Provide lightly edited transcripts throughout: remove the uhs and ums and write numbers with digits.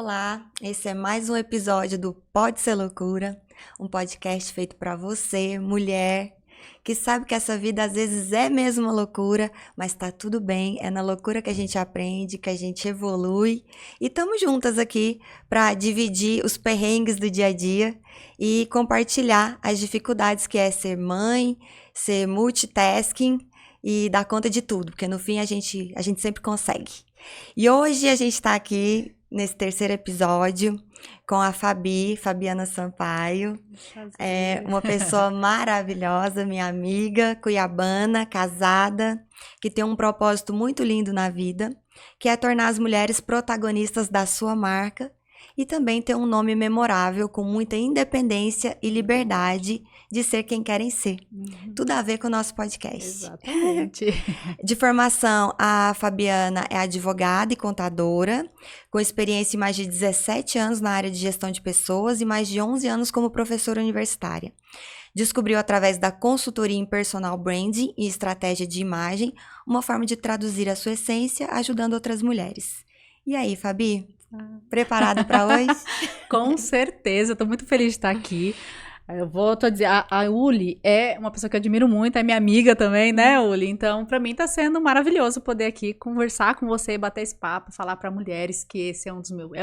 Olá, esse é mais um episódio do Pode Ser Loucura, um podcast feito para você, mulher, que sabe que essa vida às vezes é mesmo uma loucura, mas tá tudo bem, é na loucura que a gente aprende, que a gente evolui e estamos juntas aqui para dividir os perrengues do dia a dia e compartilhar as dificuldades que é ser mãe, ser multitasking e dar conta de tudo, porque no fim a gente sempre consegue. E hoje a gente está aqui nesse terceiro episódio com a Fabiana Sampaio, uma pessoa maravilhosa, minha amiga, cuiabana, casada, que tem um propósito muito lindo na vida, que é tornar as mulheres protagonistas da sua marca e também ter um nome memorável com muita independência e liberdade de ser quem querem ser. Tudo a ver com o nosso podcast. Exatamente. De formação, a Fabiana é advogada e contadora, com experiência em mais de 17 anos na área de gestão de pessoas e mais de 11 anos como professora universitária. Descobriu através da consultoria em personal branding e estratégia de imagem uma forma de traduzir a sua essência ajudando outras mulheres. E aí, Fabi? Preparada para hoje? Com certeza, estou muito feliz de estar aqui. Eu volto a dizer, a Uli é uma pessoa que eu admiro muito, é minha amiga também, né, Uli? Então, para mim está sendo maravilhoso poder aqui conversar com você, bater esse papo, falar para mulheres que esse é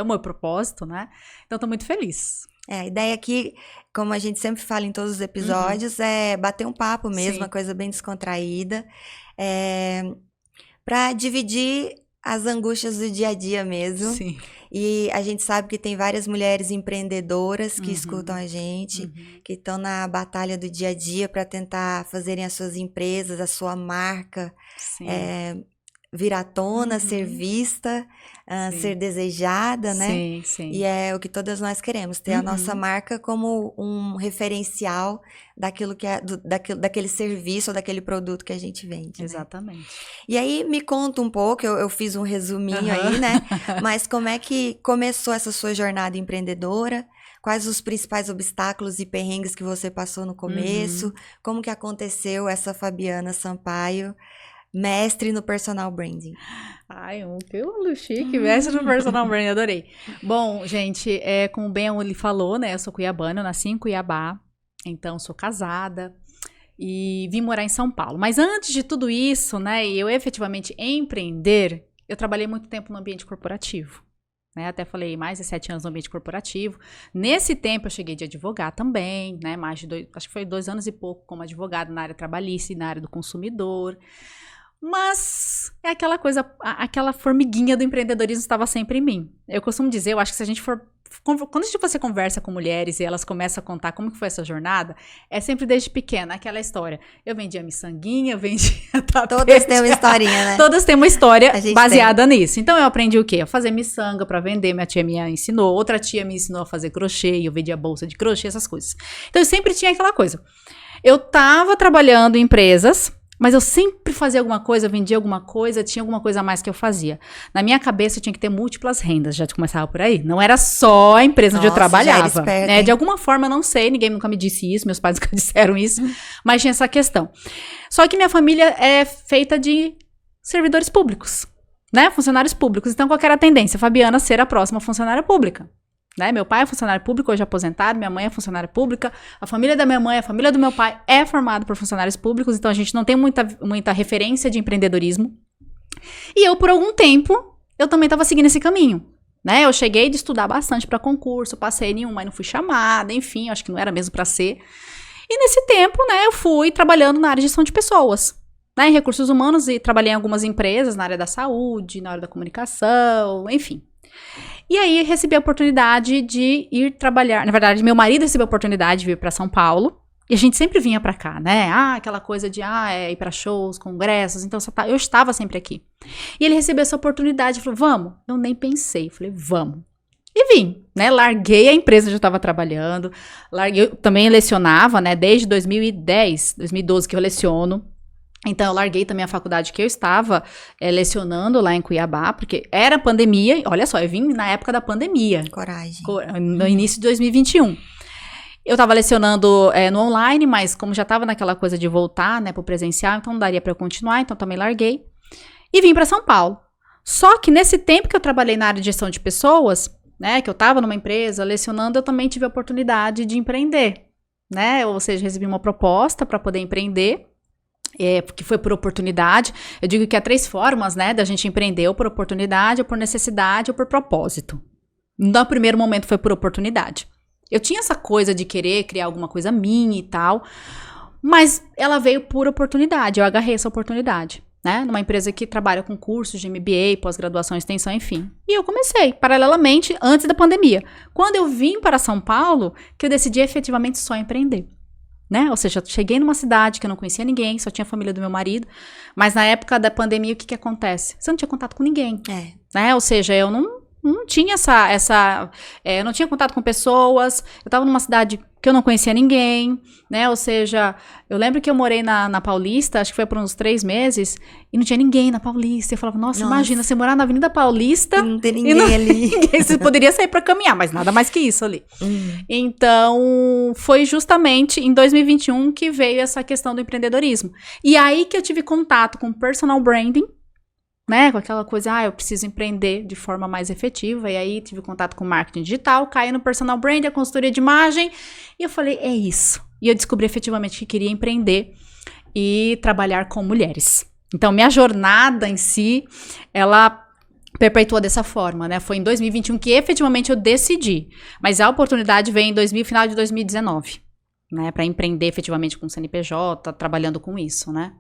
o meu propósito, né? Então, estou muito feliz. A ideia aqui, como a gente sempre fala em todos os episódios, é bater um papo mesmo, Sim. Uma coisa bem descontraída, para dividir as angústias do dia a dia mesmo. Sim. E a gente sabe que tem várias mulheres empreendedoras que escutam a gente, que estão na batalha do dia a dia para tentar fazerem as suas empresas, a sua marca, vir à tona, ser vista, ser desejada, né? Sim, sim. E é o que todas nós queremos, ter a nossa marca como um referencial daquilo que é, daquele serviço ou daquele produto que a gente vende. Exatamente. Né? E aí, me conta um pouco, eu fiz um resuminho aí, né? Mas como é que começou essa sua jornada empreendedora? Quais os principais obstáculos e perrengues que você passou no começo? Como que aconteceu essa Fabiana Sampaio, mestre no personal branding? Ai, que chique, mestre no personal branding, adorei. Bom, gente, como bem a Uli falou, né, eu sou cuiabana, eu nasci em Cuiabá, então sou casada e vim morar em São Paulo. Mas antes de tudo isso, né, eu efetivamente empreender, eu trabalhei muito tempo no ambiente corporativo. Né, até falei, mais de 7 anos no ambiente corporativo. Nesse tempo eu cheguei de advogar também, né, acho que foi 2 anos e pouco como advogada na área trabalhista e na área do consumidor. Mas é aquela coisa, aquela formiguinha do empreendedorismo estava sempre em mim. Eu costumo dizer, eu acho que se a gente for... Quando você conversa com mulheres e elas começam a contar como que foi essa jornada, é sempre desde pequena, aquela história. Eu vendia miçanguinha, eu vendia tapete. Todas têm uma historinha, né? Todas têm uma história baseada nisso. Então eu aprendi o quê? A fazer miçanga para vender, minha tia me ensinou, outra tia me ensinou a fazer crochê, eu vendia bolsa de crochê, essas coisas. Então eu sempre tinha aquela coisa. Eu tava trabalhando em empresas, mas eu sempre fazia alguma coisa, vendia alguma coisa, tinha alguma coisa a mais que eu fazia. Na minha cabeça eu tinha que ter múltiplas rendas, já começava por aí. Não era só a empresa onde eu trabalhava. Esperta, né? De alguma forma, eu não sei, ninguém nunca me disse isso, meus pais nunca disseram isso, mas tinha essa questão. Só que minha família é feita de servidores públicos, né? Funcionários públicos. Então, qual que era a tendência? Fabiana ser a próxima funcionária pública. Né? Meu pai é funcionário público, hoje aposentado, minha mãe é funcionária pública, a família da minha mãe, a família do meu pai é formada por funcionários públicos, então a gente não tem muita referência de empreendedorismo. E eu, por algum tempo, eu também estava seguindo esse caminho. Né? Eu cheguei de estudar bastante para concurso, passei em mas não fui chamada, enfim, acho que não era mesmo para ser. E nesse tempo, né, eu fui trabalhando na área de gestão de pessoas, né, em recursos humanos, e trabalhei em algumas empresas na área da saúde, na área da comunicação, enfim. E aí recebi a oportunidade de ir trabalhar. Na verdade, meu marido recebeu a oportunidade de vir para São Paulo. E a gente sempre vinha para cá, né? Aquela coisa de ir para shows, congressos. Então, eu estava sempre aqui. E ele recebeu essa oportunidade e falou, vamos? Eu nem pensei. Falei, vamos. E vim, né? Larguei a empresa onde eu estava trabalhando. Eu também lecionava, né? Desde 2012 que eu leciono. Então, eu larguei também a faculdade que eu estava lecionando lá em Cuiabá, porque era pandemia. Olha só, eu vim na época da pandemia. Coragem. No início de 2021. Eu estava lecionando no online, mas como já estava naquela coisa de voltar, né, para o presencial, então não daria para eu continuar, então também larguei. E vim para São Paulo. Só que nesse tempo que eu trabalhei na área de gestão de pessoas, né, que eu estava numa empresa lecionando, eu também tive a oportunidade de empreender, né? Ou seja, recebi uma proposta para poder empreender, que foi por oportunidade. Eu digo que há 3 formas, né, da gente empreender, ou por oportunidade, ou por necessidade, ou por propósito. No primeiro momento foi por oportunidade. Eu tinha essa coisa de querer criar alguma coisa minha e tal, mas ela veio por oportunidade, eu agarrei essa oportunidade, né? Numa empresa que trabalha com cursos de MBA, pós-graduação, extensão, enfim. E eu comecei, paralelamente, antes da pandemia. Quando eu vim para São Paulo, que eu decidi efetivamente só empreender, né? Ou seja, eu cheguei numa cidade que eu não conhecia ninguém, só tinha a família do meu marido, mas na época da pandemia, o que acontece? Você não tinha contato com ninguém, né? Ou seja, eu não tinha eu não tinha contato com pessoas, eu tava numa cidade que eu não conhecia ninguém, né, ou seja, eu lembro que eu morei na Paulista, acho que foi por uns 3 meses, e não tinha ninguém na Paulista, eu falava, nossa, imagina, você morar na Avenida Paulista, e não ter ninguém ali. Você poderia sair pra caminhar, mas nada mais que isso ali. Então, foi justamente em 2021 que veio essa questão do empreendedorismo, e aí que eu tive contato com personal branding, né, com aquela coisa, eu preciso empreender de forma mais efetiva, e aí tive contato com marketing digital, caí no personal brand, a consultoria de imagem, e eu falei, é isso. E eu descobri efetivamente que queria empreender e trabalhar com mulheres. Então, minha jornada em si, ela perpetuou dessa forma, né, foi em 2021 que efetivamente eu decidi, mas a oportunidade veio em final de 2019, né, para empreender efetivamente com o CNPJ, trabalhando com isso, né,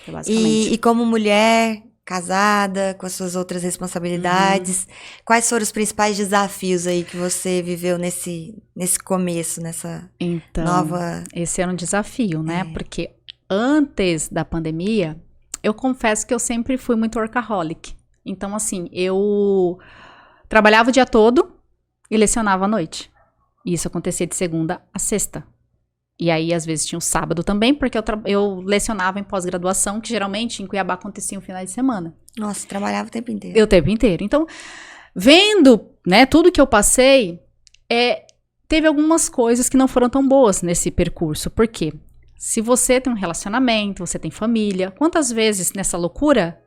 basicamente. E como mulher casada, com as suas outras responsabilidades, quais foram os principais desafios aí que você viveu nesse começo, nessa nova... Esse era um desafio, né? Porque antes da pandemia, eu confesso que eu sempre fui muito workaholic. Então, assim, eu trabalhava o dia todo e lecionava à noite. E isso acontecia de segunda a sexta. E aí, às vezes, tinha um sábado também, porque eu lecionava em pós-graduação, que geralmente em Cuiabá acontecia um final de semana. Nossa, trabalhava o tempo inteiro. O tempo inteiro. Então, vendo, né, tudo que eu passei, teve algumas coisas que não foram tão boas nesse percurso. Por quê? Se você tem um relacionamento, você tem família, quantas vezes nessa loucura,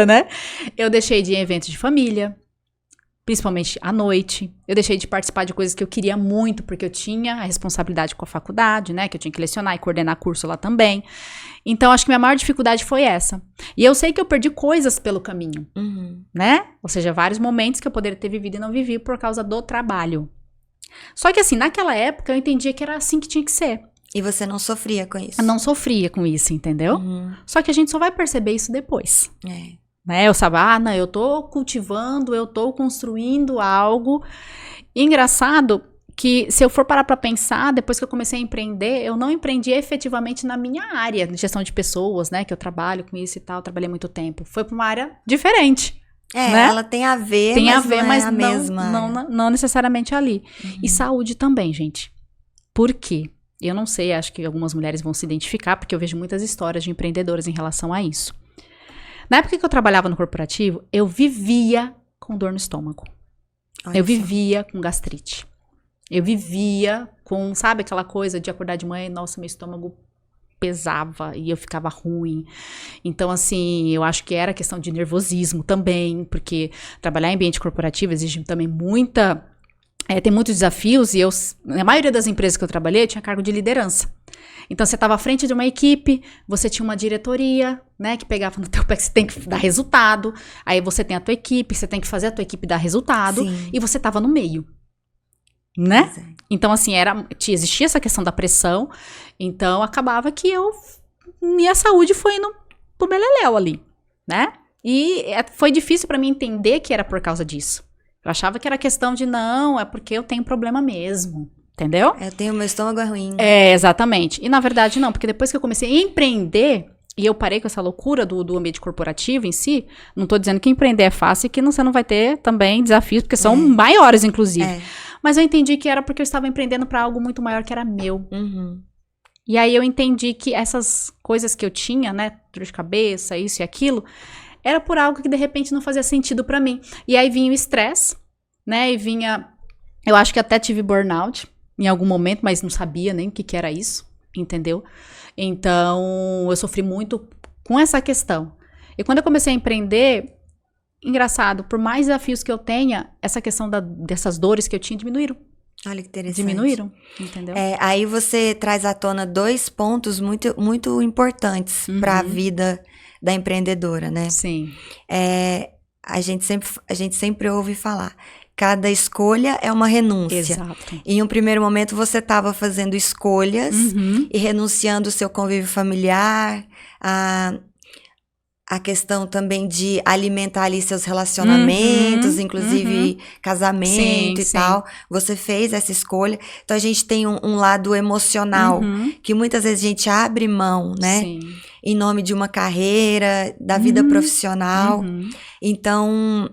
né, eu deixei de ir em eventos de família, principalmente à noite. Eu deixei de participar de coisas que eu queria muito, porque eu tinha a responsabilidade com a faculdade, né? Que eu tinha que lecionar e coordenar curso lá também. Então, acho que minha maior dificuldade foi essa. E eu sei que eu perdi coisas pelo caminho, né? Ou seja, vários momentos que eu poderia ter vivido e não vivi por causa do trabalho. Só que assim, naquela época, eu entendia que era assim que tinha que ser. E você não sofria com isso? Eu não sofria com isso, entendeu? Só que a gente só vai perceber isso depois. Né? Eu sabia, eu tô cultivando, eu tô construindo algo. E engraçado que se eu for parar pra pensar, depois que eu comecei a empreender, eu não empreendi efetivamente na minha área de gestão de pessoas, né? Que eu trabalho com isso e tal, trabalhei muito tempo. Foi pra uma área diferente. Né? Ela tem a ver, mas não é a mesma. Não necessariamente ali. E saúde também, gente. Por quê? Eu não sei, acho que algumas mulheres vão se identificar, porque eu vejo muitas histórias de empreendedoras em relação a isso. Na época que eu trabalhava no corporativo, eu vivia com dor no estômago. Eu vivia com gastrite. Eu vivia com, sabe, aquela coisa de acordar de manhã e, nossa, meu estômago pesava e eu ficava ruim. Então, assim, eu acho que era questão de nervosismo também, porque trabalhar em ambiente corporativo exige também tem muitos desafios e na maioria das empresas que eu trabalhei, eu tinha cargo de liderança. Então, você estava à frente de uma equipe, você tinha uma diretoria, né, que pegava no teu pé que você tem que dar resultado, aí você tem a tua equipe, você tem que fazer a tua equipe dar resultado, e você estava no meio, né? Então, assim, existia essa questão da pressão, então acabava que minha saúde foi indo pro beleléu ali, né? E foi difícil para mim entender que era por causa disso. Eu achava que era questão de, não, é porque eu tenho problema mesmo. Entendeu? Meu estômago é ruim. Exatamente. E na verdade não, porque depois que eu comecei a empreender, e eu parei com essa loucura do ambiente corporativo em si, não tô dizendo que empreender é fácil e que você não vai ter também desafios, porque são maiores, inclusive. Mas eu entendi que era porque eu estava empreendendo para algo muito maior que era meu. E aí eu entendi que essas coisas que eu tinha, né, dor de cabeça, isso e aquilo, era por algo que de repente não fazia sentido para mim. E aí vinha o estresse, né, e vinha... Eu acho que até tive burnout em algum momento, mas não sabia nem o que era isso, entendeu? Então, eu sofri muito com essa questão. E quando eu comecei a empreender, engraçado, por mais desafios que eu tenha, essa questão dessas dores que eu tinha diminuíram. Olha que interessante. Diminuíram, entendeu? Aí você traz à tona 2 pontos muito, muito importantes para a vida da empreendedora, né? Sim. A gente sempre ouve falar, cada escolha é uma renúncia. Exato. Em um primeiro momento você estava fazendo escolhas e renunciando o seu convívio familiar, a questão também de alimentar ali seus relacionamentos, inclusive casamento sim, e tal. Você fez essa escolha. Então, a gente tem um lado emocional que muitas vezes a gente abre mão, né? Sim. Em nome de uma carreira, da vida profissional. Então,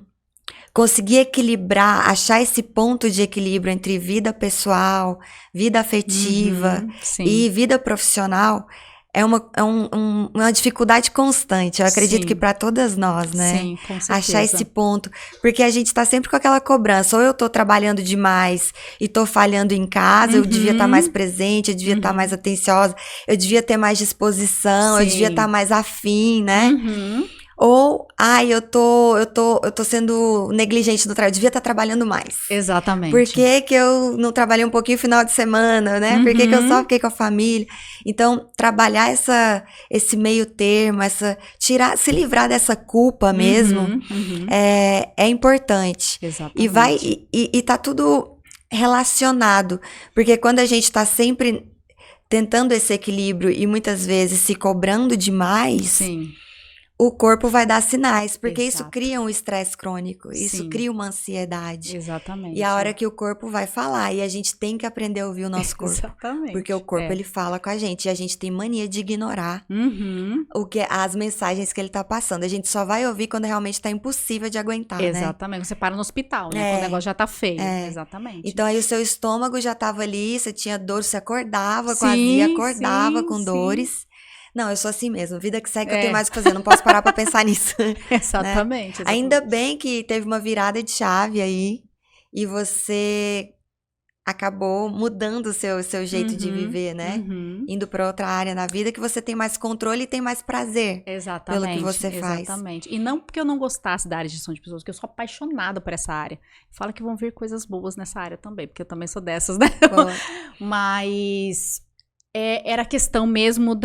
conseguir equilibrar, achar esse ponto de equilíbrio entre vida pessoal, vida afetiva e vida profissional é uma dificuldade constante. Eu acredito que para todas nós, né? Sim, com certeza. Achar esse ponto. Porque a gente tá sempre com aquela cobrança. Ou eu tô trabalhando demais e tô falhando em casa, eu devia estar mais presente, eu devia estar mais atenciosa, eu devia ter mais disposição, eu devia estar mais afim, né? Ou, eu tô sendo negligente do trabalho, eu devia estar trabalhando mais. Exatamente. Por que eu não trabalhei um pouquinho no final de semana, né? Por que eu só fiquei com a família? Então, trabalhar esse meio termo, se livrar dessa culpa mesmo, é importante. Exatamente. E tá tudo relacionado, porque quando a gente tá sempre tentando esse equilíbrio e muitas vezes se cobrando demais, o corpo vai dar sinais, porque isso cria um estresse crônico, isso cria uma ansiedade. Exatamente. E a hora que o corpo vai falar, e a gente tem que aprender a ouvir o nosso corpo. Exatamente. Porque o corpo, ele fala com a gente, e a gente tem mania de ignorar as mensagens que ele tá passando. A gente só vai ouvir quando realmente tá impossível de aguentar, né? Exatamente. Você para no hospital, né? Quando o negócio já tá feio. Exatamente. Então, aí o seu estômago já tava ali, você tinha dor, você acordava com azia, acordava com dores. Não, eu sou assim mesmo. Vida que segue, eu tenho mais o que fazer. Não posso parar pra pensar nisso. Exatamente. Né? Ainda bem que teve uma virada de chave aí. E você acabou mudando o seu jeito de viver, né? Indo pra outra área na vida que você tem mais controle e tem mais prazer. Exatamente. Pelo que você faz. Exatamente. E não porque eu não gostasse da área de gestão de pessoas, porque eu sou apaixonada por essa área. Fala que vão vir coisas boas nessa área também, porque eu também sou dessas, né? Mas... era questão mesmo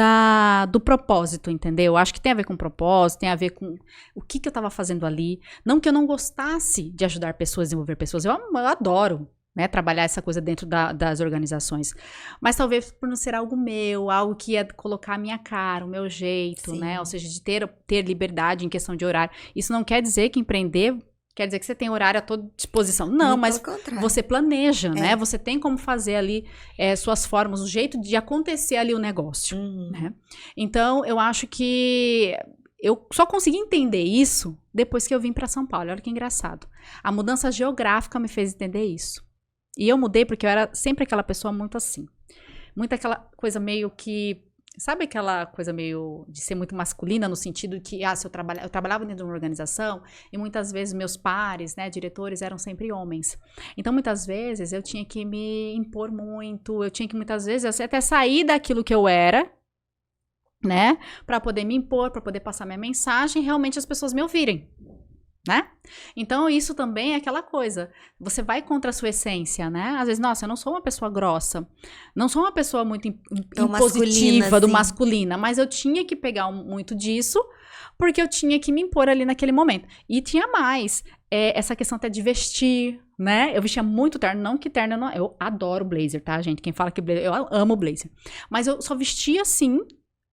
do propósito, entendeu? Acho que tem a ver com propósito, tem a ver com o que eu tava fazendo ali. Não que eu não gostasse de ajudar pessoas, desenvolver pessoas. Eu adoro, né, trabalhar essa coisa dentro das organizações. Mas talvez por não ser algo meu, algo que ia colocar a minha cara, o meu jeito, né? Ou seja, de ter liberdade em questão de horário. Isso não quer dizer que empreender... Quer dizer que você tem horário à tua disposição. Não, mas você planeja, né? Você tem como fazer ali suas formas, o jeito de acontecer ali o negócio, né? Então, eu acho que eu só consegui entender isso depois que eu vim para São Paulo. Olha que engraçado. A mudança geográfica me fez entender isso. E eu mudei porque eu era sempre aquela pessoa muito assim. Muito aquela coisa meio que... Sabe aquela coisa meio de ser muito masculina no sentido que, se eu trabalhava dentro de uma organização e muitas vezes meus pares, né, diretores eram sempre homens. Então, muitas vezes eu tinha que me impor muito, eu tinha que muitas vezes até sair daquilo que eu era, né, para poder me impor, para poder passar minha mensagem e realmente as pessoas me ouvirem. Né? Então, isso também é aquela coisa. Você vai contra a sua essência, né? Às vezes, nossa, eu não sou uma pessoa grossa. Não sou uma pessoa muito impositiva, masculina. Mas eu tinha que pegar muito disso, porque eu tinha que me impor ali naquele momento. E tinha mais. Essa questão até de vestir, né? Eu vestia muito terno. Não que terno... Eu adoro blazer, tá, gente? Quem fala que blazer... Eu amo blazer. Mas eu só vestia assim...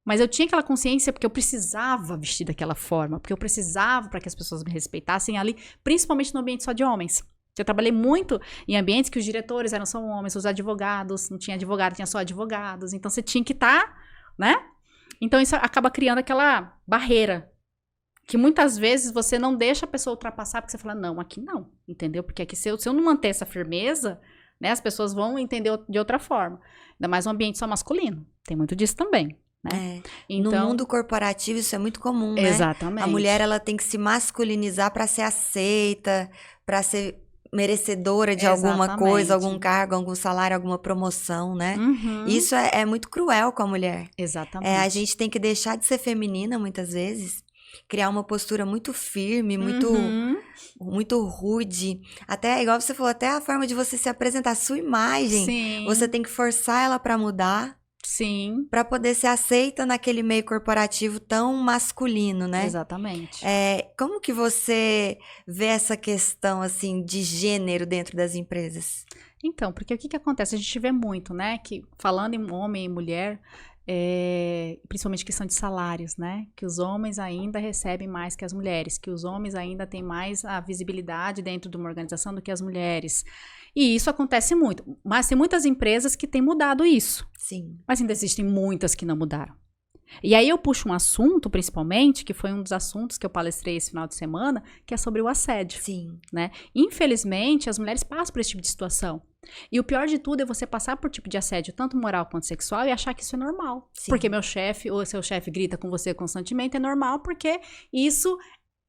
Mas eu tinha aquela consciência porque eu precisava vestir daquela forma, porque eu precisava para que as pessoas me respeitassem ali, principalmente no ambiente só de homens. Eu trabalhei muito em ambientes que os diretores eram só homens, os advogados, não tinha advogado, tinha só advogados. Então, você tinha que estar, né? Então, isso acaba criando aquela barreira que muitas vezes você não deixa a pessoa ultrapassar porque você fala, não, aqui não, entendeu? Porque aqui se eu não manter essa firmeza, né, as pessoas vão entender de outra forma. Ainda mais um ambiente só masculino. Tem muito disso também. Né? Então, no mundo corporativo isso é muito comum, né? Exatamente. A mulher, ela tem que se masculinizar para ser aceita, para ser merecedora de alguma coisa, algum cargo, algum salário, alguma promoção, né? Isso é muito cruel com a mulher. Exatamente. A gente tem que deixar de ser feminina muitas vezes criar uma postura muito firme, muito, Uhum. muito rude. Até, igual você falou, até a forma de você se apresentar, sua imagem, Sim. você tem que forçar ela pra mudar, Sim. pra poder ser aceita naquele meio corporativo tão masculino, né? Exatamente. Como que você vê essa questão, assim, de gênero dentro das empresas? Então, porque o que que acontece? A gente vê muito, né, que falando em homem e mulher, principalmente questão de salários, né, que os homens ainda recebem mais que as mulheres, que os homens ainda têm mais a visibilidade dentro de uma organização do que as mulheres. E isso acontece muito, mas tem muitas empresas que têm mudado isso, Sim. mas ainda existem muitas que não mudaram. E aí eu puxo um assunto, principalmente, que foi um dos assuntos que eu palestrei esse final de semana, que é sobre o assédio. Sim. Né? Infelizmente, as mulheres passam por esse tipo de situação. E o pior de tudo é você passar por tipo de assédio, tanto moral quanto sexual, e achar que isso é normal. Sim. Porque meu chefe ou seu chefe grita com você constantemente, é normal, porque isso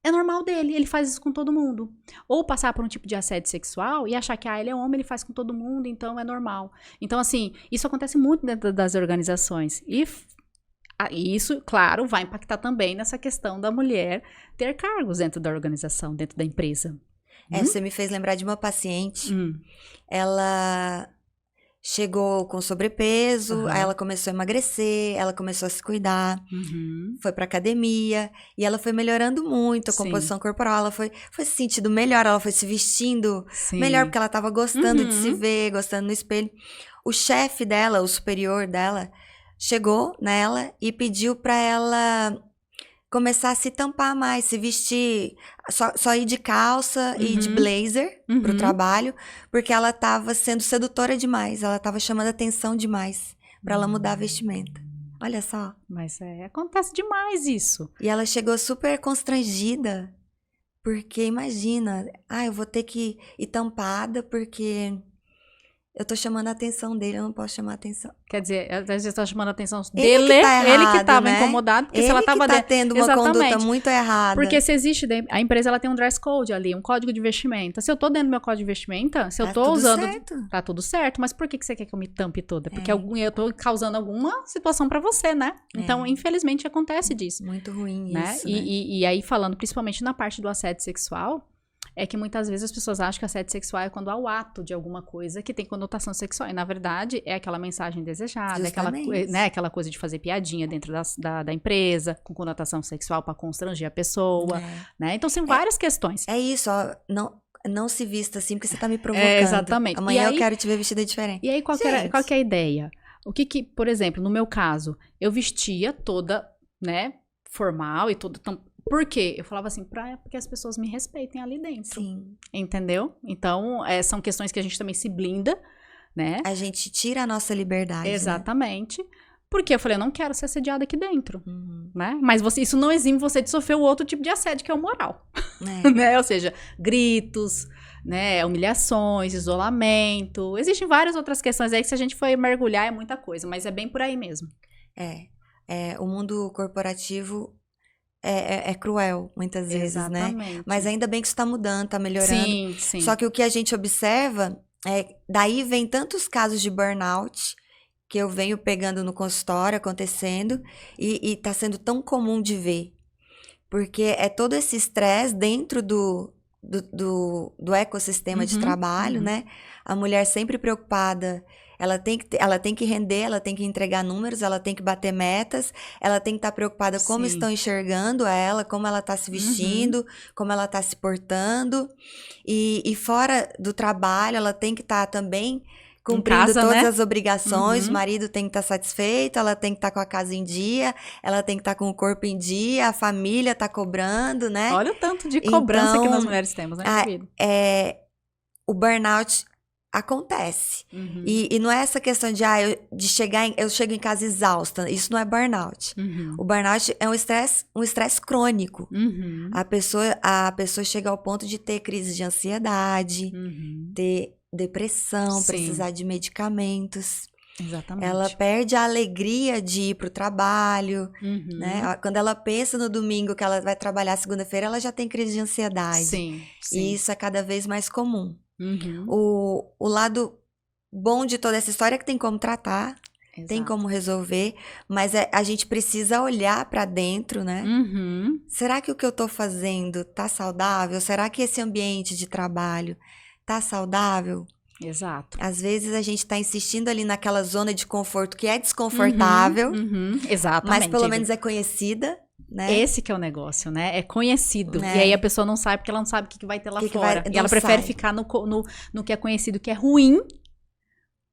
é normal dele, ele faz isso com todo mundo. Ou passar por um tipo de assédio sexual e achar que ele é homem, ele faz com todo mundo, então é normal. Então, assim, isso acontece muito dentro das organizações. E isso, claro, vai impactar também nessa questão da mulher ter cargos dentro da organização, dentro da empresa. Você me fez lembrar de uma paciente. Ela chegou com sobrepeso, aí ela começou a emagrecer, ela começou a se cuidar, foi pra academia, e ela foi melhorando muito a composição corporal, ela foi se sentindo melhor, ela foi se vestindo melhor, porque ela tava gostando de se ver, gostando no espelho. O chefe dela, o superior dela, chegou nela e pediu pra ela começar a se tampar mais, se vestir, só ir de calça e de blazer pro trabalho, porque ela tava sendo sedutora demais, ela tava chamando atenção demais pra ela mudar a vestimenta. Olha só. Mas acontece demais isso. E ela chegou super constrangida, porque imagina, eu vou ter que ir tampada porque eu tô chamando a atenção dele, eu não posso chamar a atenção. Quer dizer, às vezes tá chamando a atenção Ele dele, que tá errado, ele que tava né? incomodado, porque Ele se ela tava que tá tendo uma conduta muito errada. Porque se existe, a empresa ela tem um dress code ali, um código de vestimenta. Se eu tô dentro do meu código de vestimenta, se eu tô usando, tá tudo certo. Mas por que você quer que eu me tampe toda? Porque eu tô causando alguma situação pra você, né? Então, infelizmente, acontece disso. Muito ruim né? isso, né? E aí, falando principalmente na parte do assédio sexual, é que muitas vezes as pessoas acham que assédio sexual é quando há o ato de alguma coisa que tem conotação sexual. E, na verdade, é aquela mensagem desejada, aquela coisa de fazer piadinha dentro da empresa, com conotação sexual para constranger a pessoa, né? Então, são várias questões. É isso, ó. Não se vista assim porque você tá me provocando. Exatamente. Amanhã eu quero te ver vestida diferente. E aí, qual que é a ideia? O que, por exemplo, no meu caso, eu vestia toda, né, formal e toda... Por quê? Eu falava assim, porque as pessoas me respeitem ali dentro. Sim. Entendeu? Então, são questões que a gente também se blinda, né? A gente tira a nossa liberdade, exatamente. Né? Porque eu falei, eu não quero ser assediada aqui dentro, né? Mas isso não exime você de sofrer o outro tipo de assédio, que é o moral. Né? Ou seja, gritos, né? Humilhações, isolamento. Existem várias outras questões aí que se a gente for mergulhar é muita coisa, mas é bem por aí mesmo. O mundo corporativo é cruel, muitas vezes, exatamente. Né? Mas ainda bem que isso tá mudando, tá melhorando. Sim, sim. Só que o que a gente observa daí vem tantos casos de burnout que eu venho pegando no consultório, acontecendo, e tá sendo tão comum de ver. Porque é todo esse estresse dentro do ecossistema de trabalho, né? A mulher sempre preocupada, ela tem que render, ela tem que entregar números, ela tem que bater metas, ela tem que estar preocupada como estão enxergando ela, como ela está se vestindo, como ela está se portando. E fora do trabalho, ela tem que estar também cumprindo todas as obrigações, o marido tem que estar satisfeito, ela tem que estar com a casa em dia, ela tem que estar com o corpo em dia, a família está cobrando, né? Olha o tanto de cobrança que nós mulheres temos, né, querido? O burnout acontece. E não é essa questão de eu chego em casa exausta. Isso não é burnout. O burnout é um estresse crônico. A pessoa chega ao ponto de ter crise de ansiedade, ter depressão, precisar de medicamentos. Exatamente. Ela perde a alegria de ir pro trabalho, né? Quando ela pensa no domingo que ela vai trabalhar segunda-feira, ela já tem crise de ansiedade. Sim. E isso é cada vez mais comum. O lado bom de toda essa história é que tem como tratar. tem como resolver, mas a gente precisa olhar pra dentro, né? Será que o que eu tô fazendo tá saudável? Será que esse ambiente de trabalho tá saudável? Exato. Às vezes a gente tá insistindo ali naquela zona de conforto que é desconfortável, Exatamente. mas pelo menos é conhecida, né? Esse que é o negócio, né? É conhecido. É. E aí a pessoa não sabe porque ela não sabe o que vai ter lá Que fora. vai- E ela não prefere sabe. ficar no que é conhecido, que é ruim,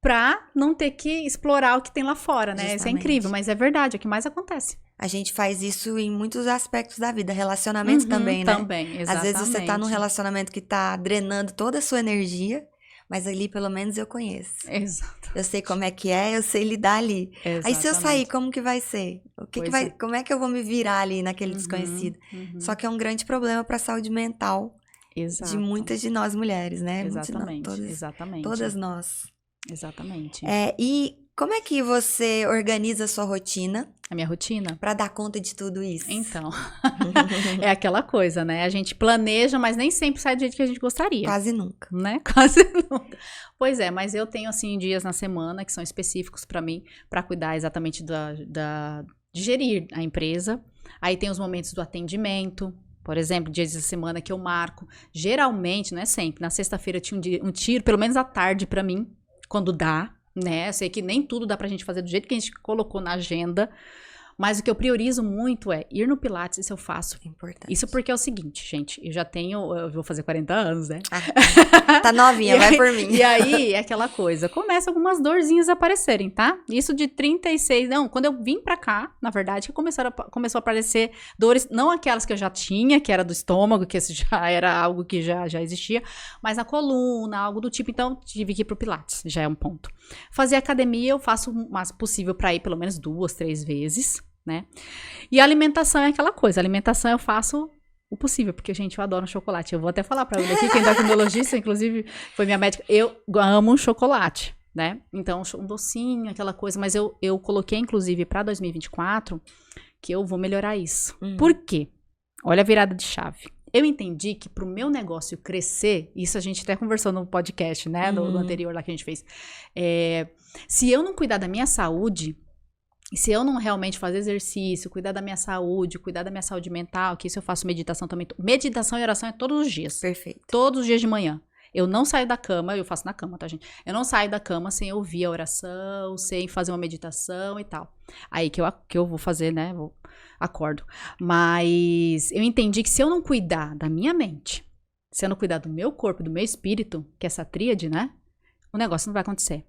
pra não ter que explorar o que tem lá fora, né? Isso é Justamente. incrível, mas é verdade, é o que mais acontece. A gente faz isso em muitos aspectos da vida, relacionamentos também, né? Também, exatamente. Às vezes você tá num relacionamento que tá drenando toda a sua energia, mas ali pelo menos eu conheço. Exato. Eu sei como é que é, eu sei lidar ali. Aí se eu sair, como que vai ser? Como é que eu vou me virar ali naquele desconhecido? Só que é um grande problema para a saúde mental Exato. de muitas de nós mulheres, né? Exatamente, Todas, todas nós. Exatamente. E como é que você organiza a sua rotina A minha rotina? para dar conta de tudo isso? Então, é aquela coisa, né? A gente planeja, mas nem sempre sai do jeito que a gente gostaria. Quase nunca. Né? Quase nunca. Pois é, mas eu tenho, assim, dias na semana que são específicos pra mim, pra cuidar exatamente de gerir a empresa. Aí tem os momentos do atendimento, por exemplo, dias da semana que eu marco. Geralmente, não é sempre, na sexta-feira tinha um tiro, pelo menos à tarde pra mim, quando dá, né? Eu sei que nem tudo dá pra gente fazer do jeito que a gente colocou na agenda, mas o que eu priorizo muito é ir no Pilates, isso eu faço. Importante. Isso porque é o seguinte, gente, eu vou fazer 40 anos, né? Tá novinha, vai por mim. E aí, é aquela coisa, começa algumas dorzinhas a aparecerem, tá? Isso de 36, não, quando eu vim pra cá, na verdade, que começou a aparecer dores, não aquelas que eu já tinha, que era do estômago, que esse já era algo que já existia, mas na coluna, algo do tipo, então tive que ir pro Pilates, já é um ponto. Fazer academia, eu faço o máximo possível pra ir pelo menos 2, 3 vezes, né? E a alimentação é aquela coisa, a alimentação eu faço o possível, porque, gente, eu adoro um chocolate. Eu vou até falar pra ele aqui, que é endocrinologista, inclusive, foi minha médica. Eu amo um chocolate, né? Então, um docinho, aquela coisa. Mas eu coloquei, inclusive, pra 2024, que eu vou melhorar isso. Por quê? Olha a virada de chave. Eu entendi que pro meu negócio crescer, isso a gente até conversou no podcast, né? No anterior lá que a gente fez. Se eu não cuidar da minha saúde, e se eu não realmente fazer exercício, cuidar da minha saúde mental, que isso eu faço meditação também. Meditação e oração é todos os dias. Perfeito. Todos os dias de manhã. Eu não saio da cama, eu faço na cama, tá, gente? Eu não saio da cama sem ouvir a oração, sem fazer uma meditação e tal. Aí que eu vou fazer, né? Acordo. Mas eu entendi que se eu não cuidar da minha mente, se eu não cuidar do meu corpo, do meu espírito, que é essa tríade, né? O negócio não vai acontecer.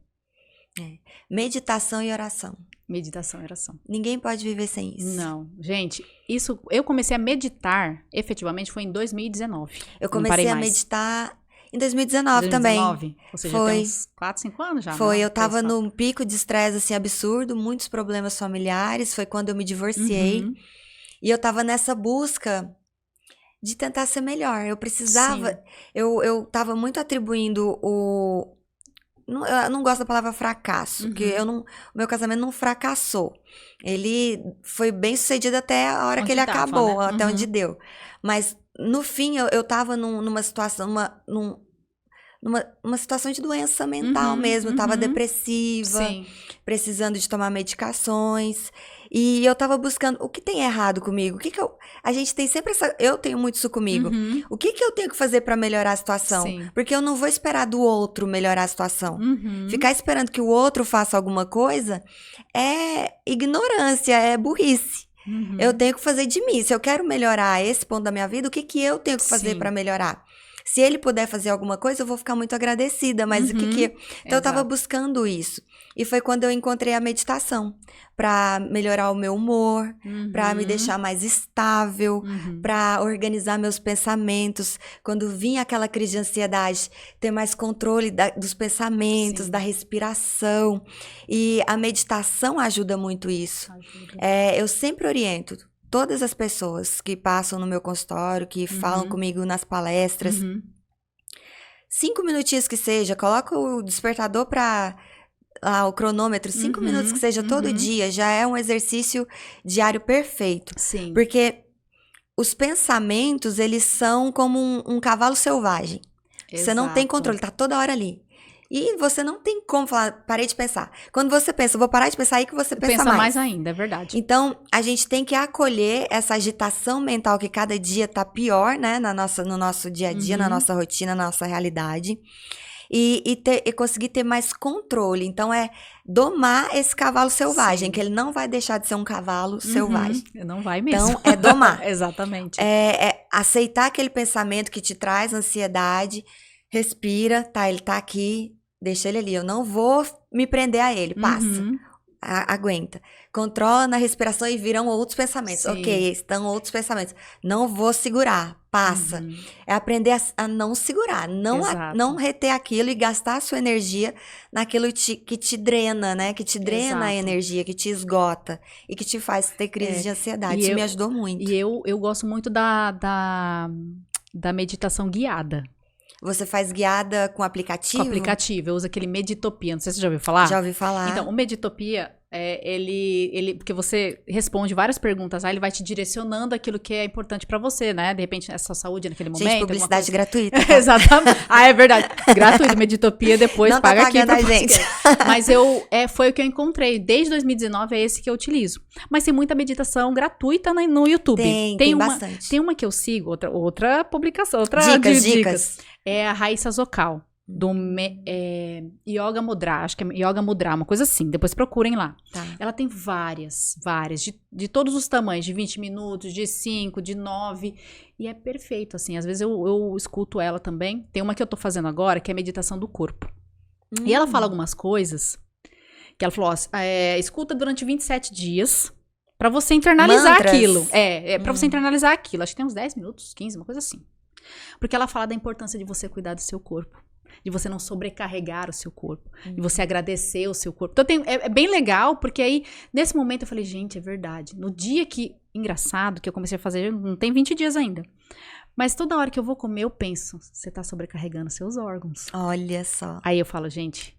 Meditação e oração. Meditação e oração. Ninguém pode viver sem isso. Não, gente, isso eu comecei a meditar, efetivamente, foi em 2019. Eu comecei a meditar em 2019 também. Ou seja, tem uns 4, 5 anos já. Foi, né? eu tava num pico de estresse, assim, absurdo, muitos problemas familiares, foi quando eu me divorciei. E eu tava nessa busca de tentar ser melhor. Eu precisava, eu tava muito atribuindo eu não gosto da palavra fracasso, porque o meu casamento não fracassou. Ele foi bem sucedido até a hora que ele acabou, né? Até onde deu. Mas, no fim, eu tava numa situação, numa situação de doença mental mesmo. Eu tava depressiva, precisando de tomar medicações. E eu tava buscando, o que tem errado comigo? A gente tem sempre eu tenho muito isso comigo. O que eu tenho que fazer pra melhorar a situação? Porque eu não vou esperar do outro melhorar a situação. Ficar esperando que o outro faça alguma coisa é ignorância, é burrice. Eu tenho que fazer de mim. Se eu quero melhorar esse ponto da minha vida, o que eu tenho que fazer pra melhorar? Se ele puder fazer alguma coisa, eu vou ficar muito agradecida, mas o que Então, eu tava buscando isso. E foi quando eu encontrei a meditação, pra melhorar o meu humor, pra me deixar mais estável, pra organizar meus pensamentos. Quando vinha aquela crise de ansiedade, ter mais controle dos pensamentos, da respiração. E a meditação ajuda muito isso. Eu sempre oriento todas as pessoas que passam no meu consultório, que falam comigo nas palestras, 5 minutinhos que seja, coloca o despertador o cronômetro, 5 minutos que seja todo dia, já é um exercício diário perfeito. Porque os pensamentos, eles são como um cavalo selvagem. Você não tem controle, tá toda hora ali. E você não tem como falar, parei de pensar. Quando você pensa, vou parar de pensar, aí que você pensa Pensa mais. mais ainda, é verdade. Então, a gente tem que acolher essa agitação mental que cada dia tá pior, né? No nosso dia a dia, na nossa rotina, na nossa realidade. E conseguir ter mais controle. Então, é domar esse cavalo selvagem, Sim. que ele não vai deixar de ser um cavalo selvagem. Não vai mesmo. Então, é domar. Exatamente. É aceitar aquele pensamento que te traz ansiedade, respira, tá, ele tá aqui, deixa ele ali. Eu não vou me prender a ele, passa. Aguenta. Controla na respiração e virão outros pensamentos. Sim. Ok, estão outros pensamentos. Não vou segurar, passa. É aprender a não segurar, não reter aquilo e gastar a sua energia naquilo que te drena, né? Que te drena a energia, que te esgota e que te faz ter crise de ansiedade. Isso me ajudou muito. E eu gosto muito da meditação guiada. Você faz guiada com aplicativo? Com aplicativo, eu uso aquele Meditopia, não sei se você já ouviu falar. Já ouvi falar. Então, o Meditopia, porque você responde várias perguntas, aí ele vai te direcionando aquilo que é importante pra você, né? De repente, a sua saúde naquele momento. Gente, publicidade gratuita. Tá? Exatamente. É verdade. Gratuito, Meditopia, depois não paga tá aqui pra gente. Mas foi o que eu encontrei. Desde 2019 é esse que eu utilizo. Mas tem muita meditação gratuita no YouTube. Tem bastante. Tem uma que eu sigo, outra publicação, dicas. É a Raíssa Zocal, do Yoga Mudra, acho que é Yoga Mudra, uma coisa assim, depois procurem lá. Tá. Ela tem várias, de todos os tamanhos, de 20 minutos, de 5, de 9, e é perfeito, assim, às vezes eu escuto ela também. Tem uma que eu tô fazendo agora, que é a meditação do corpo. E ela fala algumas coisas, que ela falou, escuta durante 27 dias, pra você internalizar Mantras. aquilo. Pra você internalizar aquilo, acho que tem uns 10 minutos, 15, uma coisa assim. Porque ela fala da importância de você cuidar do seu corpo, de você não sobrecarregar o seu corpo, de você agradecer o seu corpo. Então é bem legal, porque aí, nesse momento eu falei, gente, é verdade. No dia engraçado, que eu comecei a fazer, não tem 20 dias ainda. Mas toda hora que eu vou comer, eu penso, você tá sobrecarregando seus órgãos. Olha só. Aí eu falo, gente,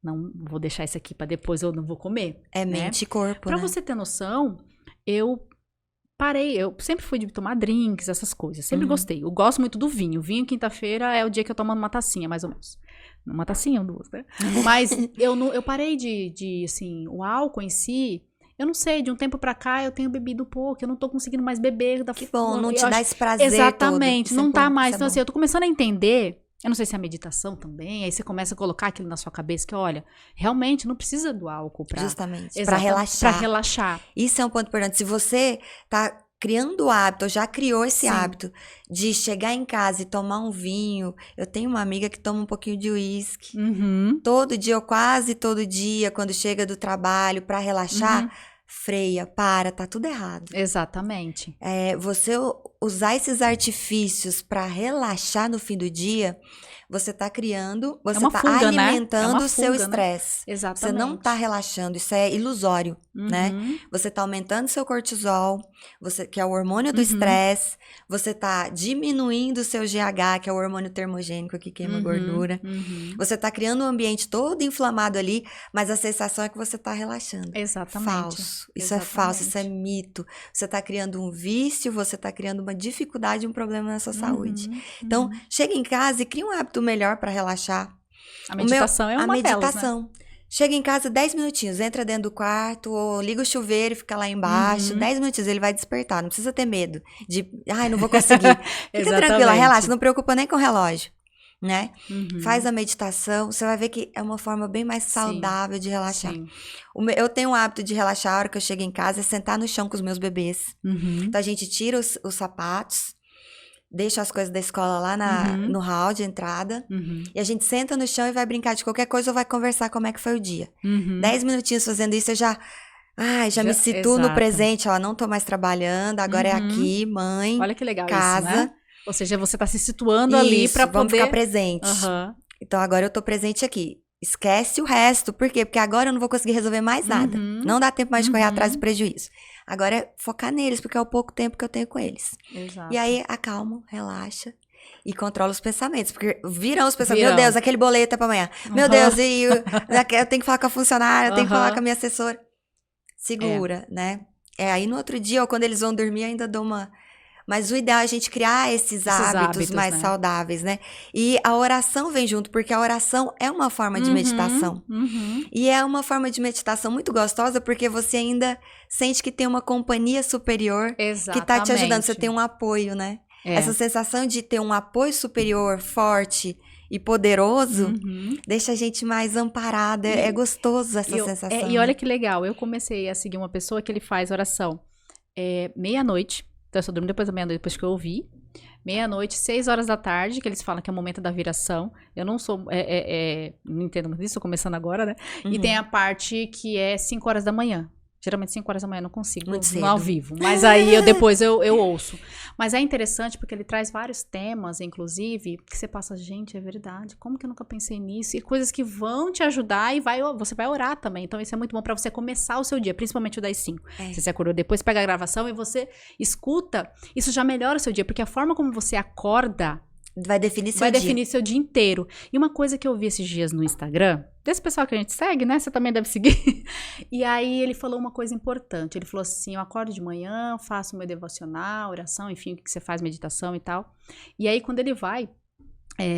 não vou deixar isso aqui pra depois, eu não vou comer. É mente e corpo, Pra né? você ter noção, eu sempre fui de tomar drinks, essas coisas. Sempre gostei. Eu gosto muito do vinho. Vinho, quinta-feira, é o dia que eu tomo uma tacinha, mais ou menos. Uma tacinha ou duas, né? Mas eu parei assim, o álcool em si, eu não sei, de um tempo pra cá eu tenho bebido pouco, eu não tô conseguindo mais beber. Que bom, não te dá esse prazer Exatamente, todo. Não tá mais. Então, assim, eu tô começando a entender, eu não sei se é a meditação também, aí você começa a colocar aquilo na sua cabeça, que olha, realmente não precisa do álcool pra... Justamente, pra relaxar. Pra relaxar. Isso é um ponto importante. Se você tá criando o hábito, ou já criou esse Sim. hábito de chegar em casa e tomar um vinho. Eu tenho uma amiga que toma um pouquinho de uísque. Todo dia, ou quase todo dia, quando chega do trabalho pra relaxar, freia, tá tudo errado. Exatamente. Você usar esses artifícios pra relaxar no fim do dia, você tá criando, você tá fuga, alimentando né? o seu fuga, estresse. Né? Exatamente. Você não tá relaxando, isso é ilusório, né? Você tá aumentando seu cortisol, que é o hormônio do estresse, você tá diminuindo o seu GH, que é o hormônio termogênico que queima gordura. Você tá criando um ambiente todo inflamado ali, mas a sensação é que você tá relaxando. Exatamente. Falso. Isso é falso, isso é mito. Você tá criando um vício, você tá criando uma dificuldade, um problema na sua saúde. Então, chega em casa e cria um hábito melhor para relaxar. A meditação é uma meditação. delas, né? Chega em casa 10 minutinhos, entra dentro do quarto, ou liga o chuveiro e fica lá embaixo. 10 minutinhos, ele vai despertar. Não precisa ter medo de, não vou conseguir. Fica tranquila, relaxa, não preocupa nem com o relógio, né? Faz a meditação, você vai ver que é uma forma bem mais saudável de relaxar. Sim. Eu tenho o hábito de relaxar a hora que eu chego em casa, é sentar no chão com os meus bebês. Então a gente tira os sapatos, deixa as coisas da escola lá no hall de entrada. E a gente senta no chão e vai brincar de qualquer coisa ou vai conversar como é que foi o dia. 10 minutinhos fazendo isso, eu já me situo no presente. Ó, não tô mais trabalhando, agora é aqui, mãe, olha que legal casa. Isso, né? Ou seja, você tá se situando ali pra poder... vamos ficar presente. Então agora eu tô presente aqui. Esquece o resto. Por quê? Porque agora eu não vou conseguir resolver mais nada. Não dá tempo mais de correr atrás do prejuízo. Agora é focar neles, porque é o pouco tempo que eu tenho com eles. Exato. E aí, acalma, relaxa e controla os pensamentos. Porque viram os pensamentos. Meu Deus, aquele boleto é pra amanhã. Meu Deus, eu tenho que falar com a funcionária, eu tenho que falar com a minha assessora. Segura, né? Aí no outro dia, ou quando eles vão dormir, eu ainda dou Mas o ideal é a gente criar esses hábitos mais né? saudáveis, né? E a oração vem junto, porque a oração é uma forma de meditação. E é uma forma de meditação muito gostosa, porque você ainda sente que tem uma companhia superior que tá te ajudando. Você tem um apoio, né? Essa sensação de ter um apoio superior, forte e poderoso, deixa a gente mais amparada. É gostoso essa sensação. E olha que legal, eu comecei a seguir uma pessoa que ele faz oração meia-noite. Então, eu só durmo depois da meia-noite, depois que eu ouvi. Meia-noite, 6 horas da tarde, que eles falam que é o momento da viração. Eu não sou, não entendo muito disso, tô começando agora, né? E tem a parte que é 5 horas da manhã. Geralmente 5 horas da manhã eu não consigo, Muito cedo. no ao vivo. Mas aí depois eu ouço. Mas é interessante porque ele traz vários temas, inclusive, que você passa, gente, é verdade, como que eu nunca pensei nisso? E coisas que vão te ajudar e você vai orar também. Então isso é muito bom pra você começar o seu dia, principalmente o das 5. Se você acordou depois, pega a gravação e você escuta, isso já melhora o seu dia, porque a forma como você acorda vai definir seu vai dia. definir seu dia inteiro. E uma coisa que eu vi esses dias no Instagram, desse pessoal que a gente segue, né? Você também deve seguir. E aí ele falou uma coisa importante. Ele falou assim, eu acordo de manhã, faço meu devocional, oração, enfim, o que você faz, meditação e tal. E aí quando ele vai,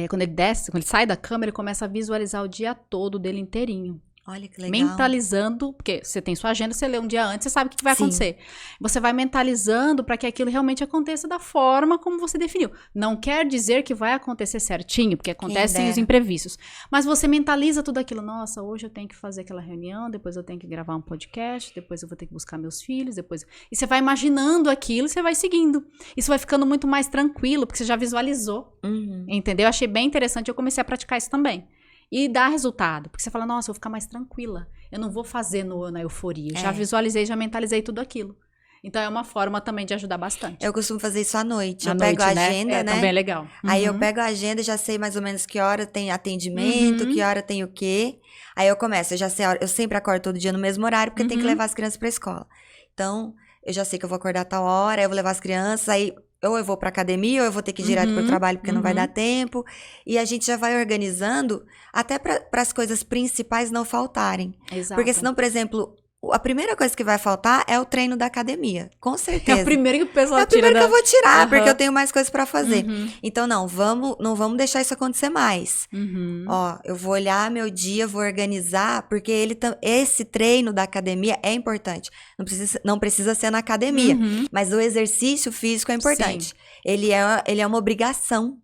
quando ele desce, quando ele sai da cama, ele começa a visualizar o dia todo dele inteirinho. Olha que legal. Mentalizando, porque você tem sua agenda, você lê um dia antes, você sabe o que vai acontecer. Você vai mentalizando para que aquilo realmente aconteça da forma como você definiu. Não quer dizer que vai acontecer certinho, porque acontecem os imprevistos. Mas você mentaliza tudo aquilo. Nossa, hoje eu tenho que fazer aquela reunião, depois eu tenho que gravar um podcast, depois eu vou ter que buscar meus filhos, depois... E você vai imaginando aquilo e você vai seguindo. Isso vai ficando muito mais tranquilo, porque você já visualizou. Entendeu? Eu achei bem interessante, eu comecei a praticar isso também. E dá resultado, porque você fala, nossa, eu vou ficar mais tranquila. Eu não vou fazer na euforia. Já visualizei, já mentalizei tudo aquilo. Então, é uma forma também de ajudar bastante. Eu costumo fazer isso à noite. Eu pego a agenda, né? Também é legal. Aí eu pego a agenda e já sei mais ou menos que hora tem atendimento, que hora tem o quê. Aí eu começo, eu já sei a hora. Eu sempre acordo todo dia no mesmo horário, porque tem que levar as crianças pra escola. Então, eu já sei que eu vou acordar a tal hora, aí eu vou levar as crianças, aí... Ou eu vou pra academia, ou eu vou ter que ir direto pro trabalho, porque não vai dar tempo. E a gente já vai organizando até para as coisas principais não faltarem. Exato. Porque senão, por exemplo, a primeira coisa que vai faltar é o treino da academia. Com certeza. É a primeira que o pessoal tira. É a primeira que eu vou tirar, porque eu tenho mais coisas pra fazer. Então, não vamos deixar isso acontecer mais. Ó, eu vou olhar meu dia, vou organizar, porque esse treino da academia é importante. Não precisa ser na academia, mas o exercício físico é importante. Sim. Ele é uma obrigação.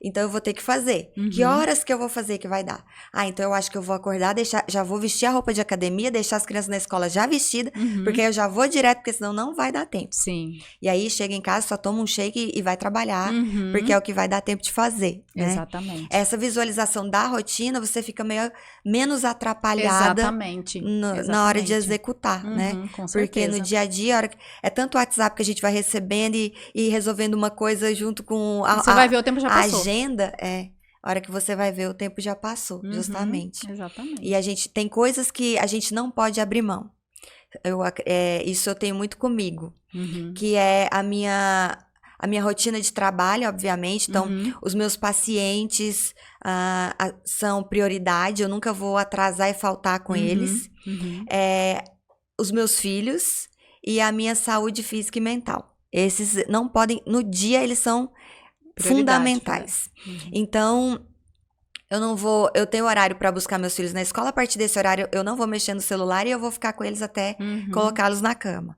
Então, eu vou ter que fazer. Que horas que eu vou fazer que vai dar? Então eu acho que eu vou acordar, já vou vestir a roupa de academia, deixar as crianças na escola já vestida, porque eu já vou direto, porque senão não vai dar tempo. Sim. E aí, chega em casa, só toma um shake e vai trabalhar, porque é o que vai dar tempo de fazer, né? Exatamente. Essa visualização da rotina, você fica menos atrapalhada na hora de executar, né? Com certeza. Porque no dia a dia, é tanto o WhatsApp que a gente vai recebendo e resolvendo uma coisa junto com você vai ver, o tempo já passou. Agenda, a hora que você vai ver, o tempo já passou, justamente. Exatamente. E a gente tem coisas que a gente não pode abrir mão. Isso eu tenho muito comigo, que é a minha rotina de trabalho, obviamente. Então, os meus pacientes são prioridade, eu nunca vou atrasar e faltar com eles. Os meus filhos e a minha saúde física e mental. Esses não podem, no dia eles são fundamentais. Então, eu tenho horário para buscar meus filhos na escola, a partir desse horário eu não vou mexer no celular e eu vou ficar com eles até colocá-los na cama.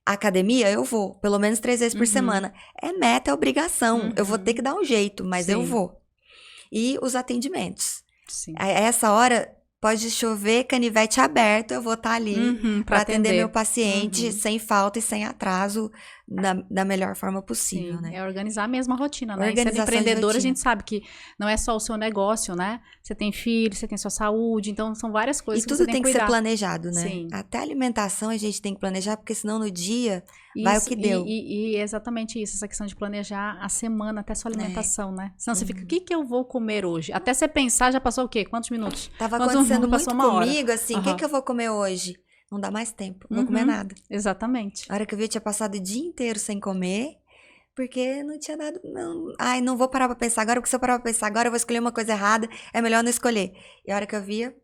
A academia eu vou, pelo menos 3 vezes por semana. É meta, é obrigação. Eu vou ter que dar um jeito, mas eu vou. E os atendimentos. A essa hora, pode chover, canivete aberto, eu vou estar ali para atender meu paciente sem falta e sem atraso, da melhor forma possível, né? É organizar a mesma rotina, né? Sendo empreendedora, a gente sabe que não é só o seu negócio, né? Você tem filho, você tem sua saúde, então são várias coisas que você tem que cuidar. E tudo tem que ser planejado, né? Sim. Até a alimentação a gente tem que planejar, porque senão no dia vai o que deu. E exatamente isso, essa questão de planejar a semana, até sua alimentação, né? Senão você fica, o que eu vou comer hoje? Até você pensar, já passou o quê? Quantos minutos? Tava acontecendo muito comigo, assim, o que eu vou comer hoje? Não dá mais tempo, não vou comer nada. Exatamente. A hora que eu vi, eu tinha passado o dia inteiro sem comer, porque não tinha dado... não vou parar pra pensar agora, porque se eu parar pra pensar agora, eu vou escolher uma coisa errada, é melhor não escolher. E a hora que eu via,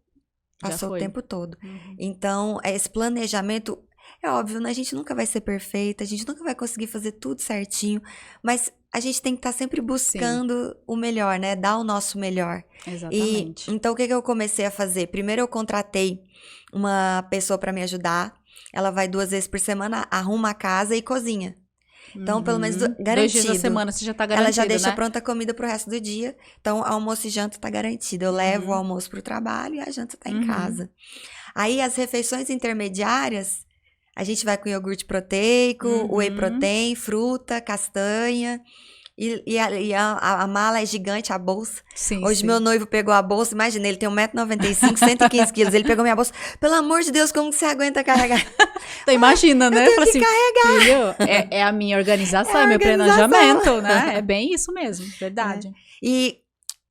passou o tempo todo. Então, esse planejamento É óbvio, né? A gente nunca vai ser perfeita, a gente nunca vai conseguir fazer tudo certinho, mas a gente tem que estar sempre buscando o melhor, né? Dar o nosso melhor. Exatamente. Então, o que eu comecei a fazer? Primeiro, eu contratei uma pessoa para me ajudar. Ela vai 2 vezes por semana, arruma a casa e cozinha. Então, pelo menos, garantido. 2 dias da semana você já tá garantido, ela já deixa né? pronta a comida pro resto do dia. Então, almoço e janta tá garantido. Eu levo o almoço pro trabalho e a janta tá em casa. Aí, as refeições intermediárias, a gente vai com iogurte proteico, whey protein, fruta, castanha. E a mala é gigante, a bolsa. Sim, Hoje meu noivo pegou a bolsa, imagina, ele tem 1,95 m, 115 quilos. Ele pegou minha bolsa. Pelo amor de Deus, como que você aguenta carregar? Então imagina, né? Eu tenho Fala que assim, carregar. filho, é a minha organização, É a é meu organização. planejamento, né? É bem isso mesmo, verdade. E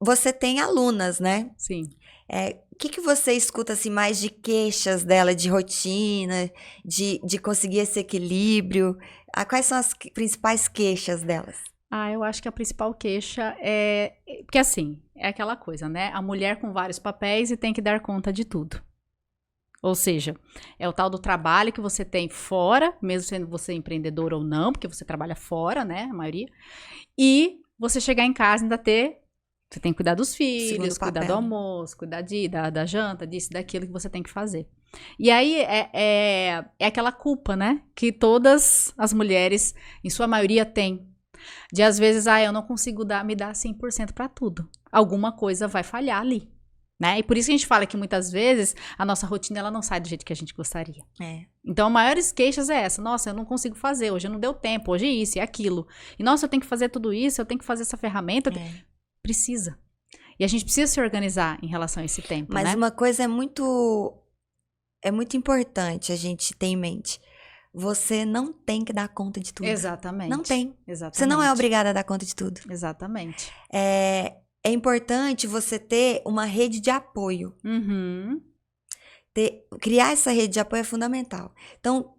você tem alunas, né? Sim. O que você escuta assim, mais de queixas dela, de rotina, de conseguir esse equilíbrio? Quais são as principais queixas delas? Eu acho que a principal queixa é... Porque assim, é aquela coisa, né? A mulher com vários papéis e tem que dar conta de tudo. Ou seja, é o tal do trabalho que você tem fora, mesmo sendo você empreendedor ou não, porque você trabalha fora, né? A maioria. E você chegar em casa e ainda ter... Você tem que cuidar dos filhos, cuidar do almoço, cuidar da janta, disso, daquilo que você tem que fazer. E aí é aquela culpa, né? Que todas as mulheres, em sua maioria, têm. De às vezes, eu não consigo me dar 100% para tudo. Alguma coisa vai falhar ali, né? E por isso que a gente fala que muitas vezes a nossa rotina ela não sai do jeito que a gente gostaria. Então, a maiores queixas é essa. Nossa, eu não consigo fazer, hoje não deu tempo, hoje isso e aquilo. E nossa, eu tenho que fazer tudo isso, eu tenho que fazer essa ferramenta. Precisa. E a gente precisa se organizar em relação a esse tempo, Mas né? uma coisa é muito importante a gente ter em mente. Você não tem que dar conta de tudo. Exatamente. Não tem. Exatamente. Você não é obrigada a dar conta de tudo. Exatamente. É importante você ter uma rede de apoio. Criar essa rede de apoio é fundamental. Então,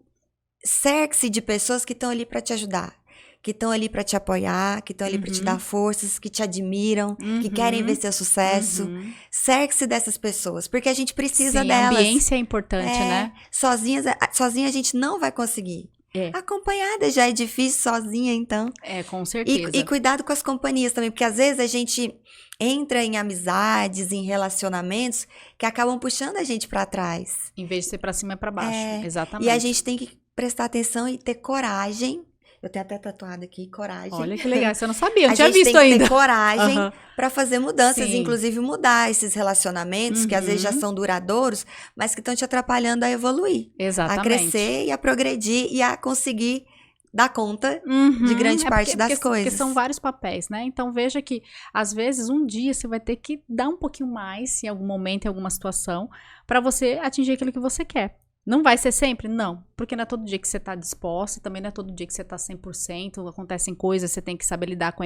cerque-se de pessoas que estão ali para te ajudar, que estão ali para te apoiar, que estão ali para te dar forças, que te admiram, que querem ver seu sucesso. Cerque-se dessas pessoas, porque a gente precisa delas. A ambiência é importante, né? Sozinha a gente não vai conseguir. Acompanhada já é difícil, sozinha então. Com certeza. E cuidado com as companhias também, porque às vezes a gente entra em amizades, em relacionamentos que acabam puxando a gente para trás. Em vez de ser para cima, é para baixo. Exatamente. E a gente tem que prestar atenção e ter coragem. Eu tenho até tatuado aqui, coragem. Olha que legal, você não sabia, eu não a tinha gente visto tem que ainda. ter coragem para fazer mudanças, Sim. inclusive mudar esses relacionamentos que às vezes já são duradouros, mas que estão te atrapalhando a evoluir. Exatamente. A crescer e a progredir e a conseguir dar conta de grande parte das coisas. Porque são vários papéis, né? Então veja que, às vezes, um dia você vai ter que dar um pouquinho mais, em algum momento, em alguma situação, para você atingir aquilo que você quer. Não vai ser sempre? Não. Porque não é todo dia que você tá disposta, também não é todo dia que você tá 100%, acontecem coisas, você tem que saber lidar com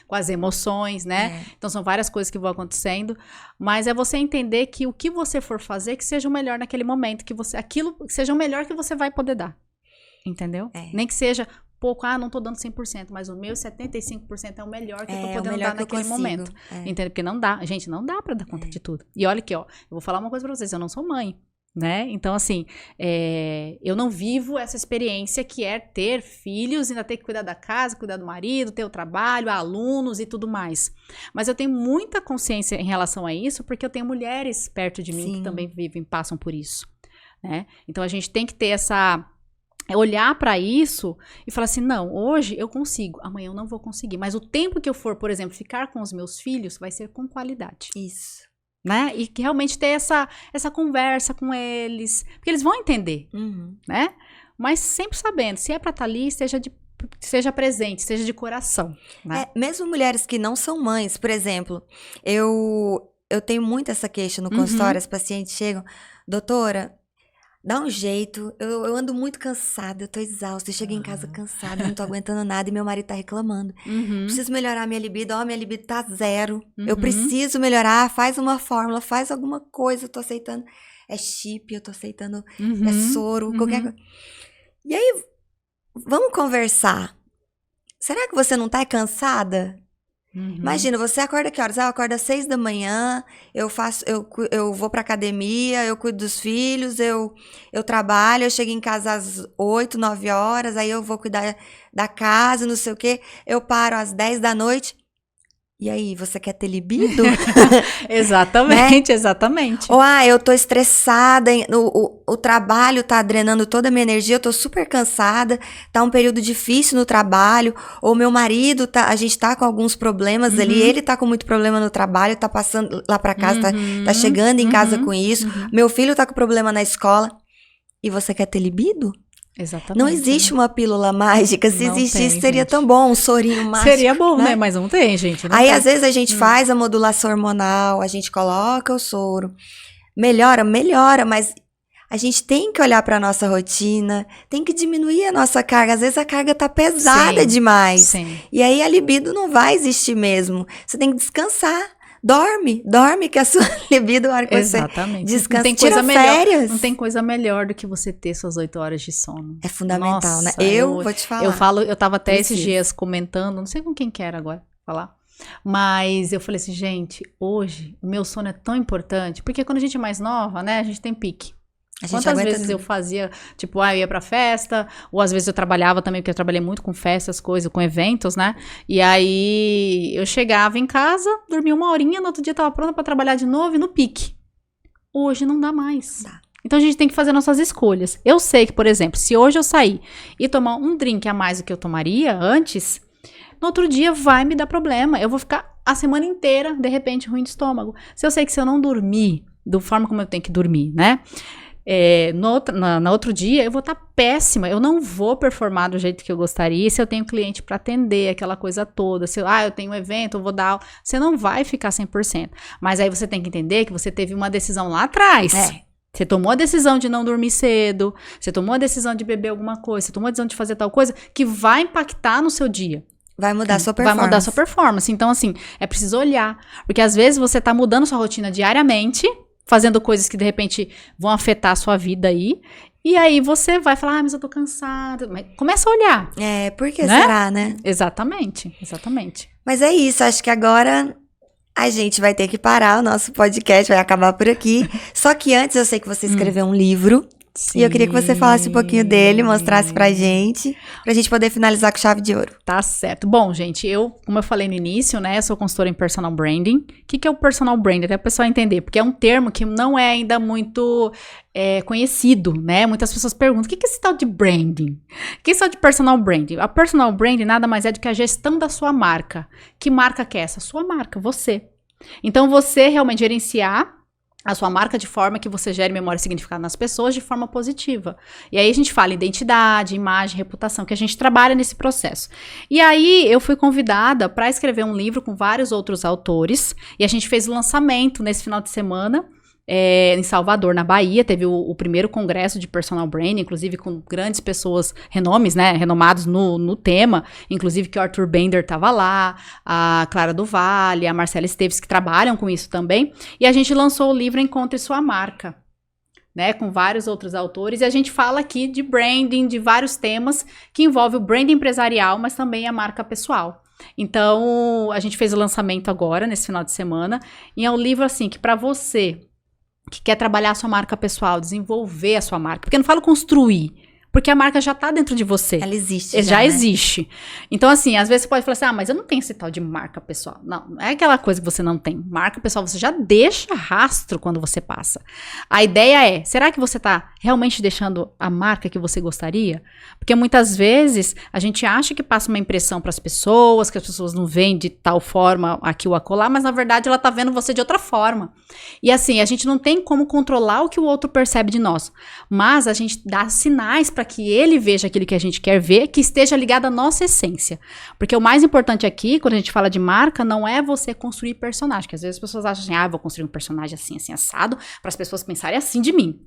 as emoções, né? Então são várias coisas que vão acontecendo, mas é você entender que o que você for fazer, que seja o melhor naquele momento, que seja o melhor que você vai poder dar. Entendeu? Nem que seja pouco, não tô dando 100%, mas o meu 75% é o melhor que eu tô podendo dar naquele momento. Entendeu? Porque não dá, gente, não dá pra dar conta de tudo. E olha aqui, ó, eu vou falar uma coisa pra vocês, eu não sou mãe. Né? Então, assim, eu não vivo essa experiência que é ter filhos, ainda ter que cuidar da casa, cuidar do marido, ter o trabalho, alunos e tudo mais. Mas eu tenho muita consciência em relação a isso, porque eu tenho mulheres perto de mim que também passam por isso, né? Então, a gente tem que ter olhar para isso e falar assim, não, hoje eu consigo, amanhã eu não vou conseguir. Mas o tempo que eu for, por exemplo, ficar com os meus filhos, vai ser com qualidade. Isso. Né? E que realmente ter essa conversa com eles, porque eles vão entender, né? Mas sempre sabendo, se é pra estar ali, seja presente, seja de coração, né? Mesmo mulheres que não são mães, por exemplo, eu tenho muito essa queixa no consultório, as pacientes chegam, doutora, dá um jeito, eu ando muito cansada, eu tô exausta, eu cheguei em casa cansada, não tô aguentando nada e meu marido tá reclamando. Preciso melhorar minha libido, minha libido tá 0. Eu preciso melhorar, faz uma fórmula, faz alguma coisa, eu tô aceitando. É chip, eu tô aceitando, é soro, qualquer coisa. E aí, vamos conversar. Será que você não tá cansada? Imagina, você acorda que horas? Eu acordo às 6 da manhã, eu vou pra academia, eu cuido dos filhos, eu trabalho, eu chego em casa às 8, 9 horas, aí eu vou cuidar da casa, não sei o quê. Eu paro às 10 da noite. E aí, você quer ter libido? Exatamente, né? Exatamente. Ou, eu tô estressada, o trabalho tá drenando toda a minha energia, eu tô super cansada, tá um período difícil no trabalho, ou meu marido, a gente tá com alguns problemas ali, ele tá com muito problema no trabalho, tá passando lá pra casa, tá chegando em casa com isso, meu filho tá com problema na escola, e você quer ter libido? Exatamente. Não existe uma pílula mágica. Se existisse, seria gente. Tão bom, um sorinho mágico. Seria bom, né? Mas não tem, gente. Não aí, tem. Às vezes, a gente faz a modulação hormonal, a gente coloca o soro. Melhora, mas a gente tem que olhar pra nossa rotina, tem que diminuir a nossa carga. Às vezes, a carga tá pesada demais. Sim. E aí, a libido não vai existir mesmo. Você tem que descansar. Dorme que a sua libido, a hora que você descansa, tira férias. Não tem coisa melhor do que você ter suas 8 horas de sono. É fundamental, nossa, né? Eu vou te falar. Eu tava até esses dias comentando, não sei com quem que era agora falar, mas eu falei assim, gente, hoje o meu sono é tão importante, porque quando a gente é mais nova, né, a gente tem pique. Quantas vezes eu fazia, tipo, eu ia pra festa, ou às vezes eu trabalhava também, porque eu trabalhei muito com festas, coisas, com eventos, né? E aí eu chegava em casa, dormia 1 horinha, no outro dia tava pronta pra trabalhar de novo e no pique. Hoje não dá mais. Então a gente tem que fazer nossas escolhas. Eu sei que, por exemplo, se hoje eu sair e tomar um drink a mais do que eu tomaria antes, no outro dia vai me dar problema. Eu vou ficar a semana inteira, de repente, ruim de estômago. Se eu sei que se eu não dormir da forma como eu tenho que dormir, né? No outro dia eu vou estar péssima, eu não vou performar do jeito que eu gostaria. Se eu tenho cliente para atender, aquela coisa toda, se eu tenho um evento, eu vou dar aula, você não vai ficar 100%, mas aí você tem que entender que você teve uma decisão lá atrás. Você tomou a decisão de não dormir cedo, você tomou a decisão de beber alguma coisa, você tomou a decisão de fazer tal coisa que vai impactar no seu dia. Vai mudar a sua performance. Vai mudar a sua performance. Então, assim, é preciso olhar, porque às vezes você tá mudando sua rotina diariamente, fazendo coisas que de repente vão afetar a sua vida aí. E aí você vai falar, mas eu tô cansada. Mas começa a olhar. Por que será, né? Exatamente. Mas é isso, acho que agora a gente vai ter que parar, o nosso podcast vai acabar por aqui. Só que antes eu sei que você escreveu um livro. Sim. E eu queria que você falasse um pouquinho dele, mostrasse pra gente poder finalizar com chave de ouro. Tá certo. Bom, gente, como eu falei no início, né, eu sou consultora em personal branding. O que é o personal branding? Até o pessoal entender, porque é um termo que não é ainda muito conhecido, né? Muitas pessoas perguntam, o que é esse tal de branding? O que é esse tal de personal branding? A personal branding nada mais é do que a gestão da sua marca. Que marca que é essa? Sua marca, você. Então, você realmente gerenciar a sua marca de forma que você gere memória e significado nas pessoas de forma positiva. E aí a gente fala identidade, imagem, reputação, que a gente trabalha nesse processo. E aí eu fui convidada para escrever um livro com vários outros autores, e a gente fez o lançamento nesse final de semana, em Salvador, na Bahia. Teve o primeiro congresso de personal branding, inclusive com grandes pessoas, renomados no tema, inclusive que o Arthur Bender estava lá, a Clara do Vale, a Marcela Esteves, que trabalham com isso também, e a gente lançou o livro Encontre Sua Marca, né, com vários outros autores, e a gente fala aqui de branding, de vários temas que envolvem o branding empresarial, mas também a marca pessoal. Então, a gente fez o lançamento agora, nesse final de semana, e é um livro assim, que para você que quer trabalhar a sua marca pessoal, desenvolver a sua marca, porque eu não falo construir, porque a marca já tá dentro de você. Ela existe já existe. Então, assim, às vezes você pode falar assim, mas eu não tenho esse tal de marca pessoal. Não é aquela coisa que você não tem. Marca pessoal, você já deixa rastro quando você passa. A ideia é, será que você tá realmente deixando a marca que você gostaria? Porque muitas vezes a gente acha que passa uma impressão para as pessoas, que as pessoas não veem de tal forma aqui ou acolá, mas na verdade ela tá vendo você de outra forma. E assim, a gente não tem como controlar o que o outro percebe de nós, mas a gente dá sinais para que ele veja aquilo que a gente quer ver, que esteja ligado à nossa essência. Porque o mais importante aqui, quando a gente fala de marca, não é você construir personagem, que às vezes as pessoas acham assim, eu vou construir um personagem assim, assim, assado, para as pessoas pensarem assim de mim.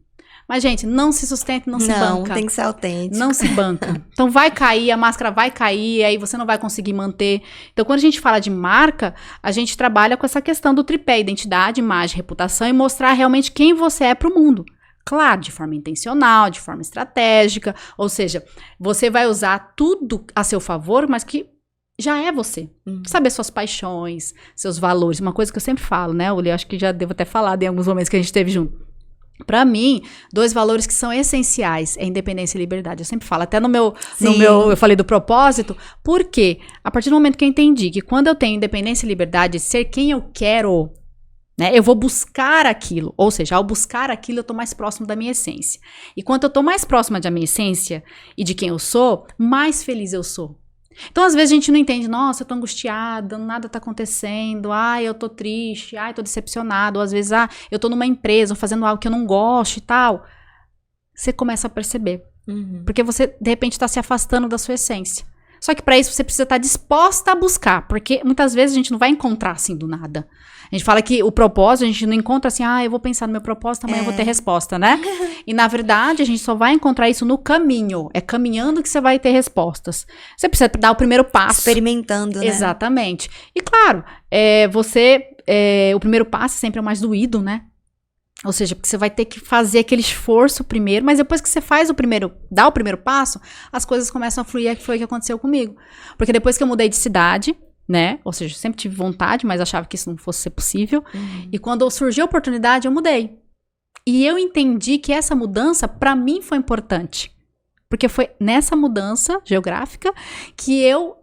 Mas, gente, não se sustenta, não se banca. Não, tem que ser autêntico. Não se banca. Então, vai cair, a máscara vai cair, aí você não vai conseguir manter. Então, quando a gente fala de marca, a gente trabalha com essa questão do tripé, identidade, imagem, reputação, e mostrar realmente quem você é para o mundo. Claro, de forma intencional, de forma estratégica, ou seja, você vai usar tudo a seu favor, mas que já é você. Saber suas paixões, seus valores. Uma coisa que eu sempre falo, né, Uli? Acho que já devo ter falado em alguns momentos que a gente esteve junto. Pra mim, 2 valores que são essenciais é independência e liberdade. Eu sempre falo, até no meu, eu falei do propósito, porque a partir do momento que eu entendi que quando eu tenho independência e liberdade, ser quem eu quero, né, eu vou buscar aquilo. Ou seja, ao buscar aquilo, eu tô mais próximo da minha essência. E quanto eu tô mais próxima da minha essência e de quem eu sou, mais feliz eu sou. Então, às vezes, a gente não entende, nossa, eu tô angustiada, nada tá acontecendo, ai, eu tô triste, ai, tô decepcionado, ou às vezes, eu tô numa empresa, fazendo algo que eu não gosto e tal. Você começa a perceber. Porque você, de repente, tá se afastando da sua essência. Só que para isso você precisa estar disposta a buscar, porque muitas vezes a gente não vai encontrar assim do nada. A gente fala que o propósito, a gente não encontra assim, eu vou pensar no meu propósito, amanhã eu vou ter resposta, né? E na verdade, a gente só vai encontrar isso no caminho. É caminhando que você vai ter respostas. Você precisa dar o primeiro passo. Experimentando, né? Exatamente. E claro, o primeiro passo sempre é o mais doído, né? Ou seja, porque você vai ter que fazer aquele esforço primeiro, mas depois que você dá o primeiro passo, as coisas começam a fluir, que foi o que aconteceu comigo. Porque depois que eu mudei de cidade, né? Ou seja, sempre tive vontade, mas achava que isso não fosse ser possível. E quando surgiu a oportunidade, eu mudei. E eu entendi que essa mudança, pra mim, foi importante. Porque foi nessa mudança geográfica que eu